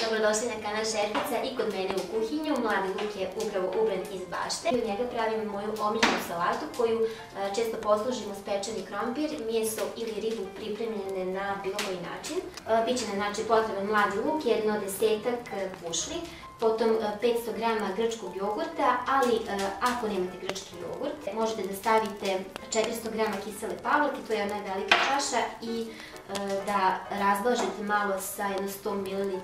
Dobrodošli na kanal Šerpica i kod mene u kuhinju. Mladi Luk je upravo ubran iz bašte. Od njega pravim moju omiljenu salatu koju često poslužimo s pečeni krompir, meso ili ribu pripremljene na bilo koji način. Biće nam potreban mladi luk, jedno 10-ak pušli, potom 500 g grčkog jogurta, ali ako nemate grčki jogurt, možete da stavite 400 g kisele pavlake, to je jedna velika čaša, i da razblažite malo sa jedno 100 ml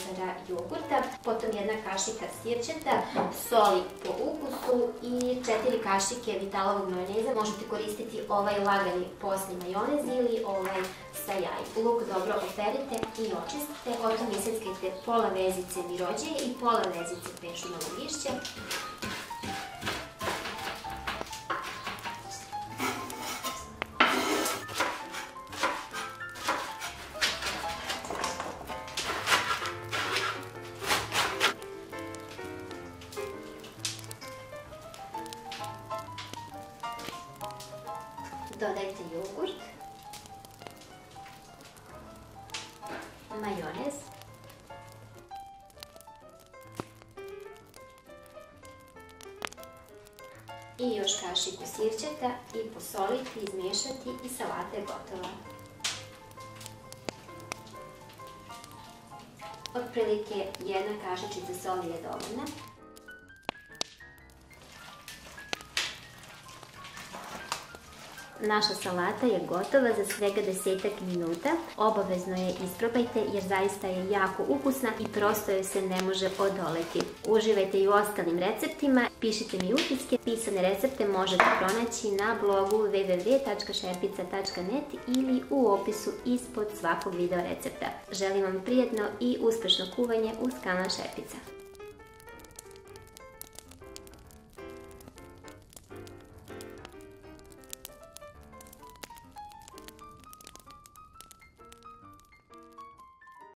jogurta, potom jedna kašika sirćeta, soli po ukusu i 4 kašike vitalovog majoneza. Možete koristiti ovaj lagani posni majonez ili ovaj sa jajom. Luk dobro operite i očistite, potom iseckajte pola vezice mirođije i pola vezice pešunog lišća. Dodajte jogurt, majonez, i još kašiku sirćeta i posoliti, izmiješati i salata je gotova. Otprilike jedna kašičica soli je dovoljna. Naša salata je gotova za svega 10-ak minuta. Obavezno je isprobajte jer zaista je jako ukusna i prosto joj se ne može odoleti. Uživajte i u ostalim receptima. Pišite mi utiske. Pisane recepte možete pronaći na blogu www.šerpica.net ili u opisu ispod svakog video recepta. Želim vam prijatno i uspešno kuvanje uz kanal Šerpica.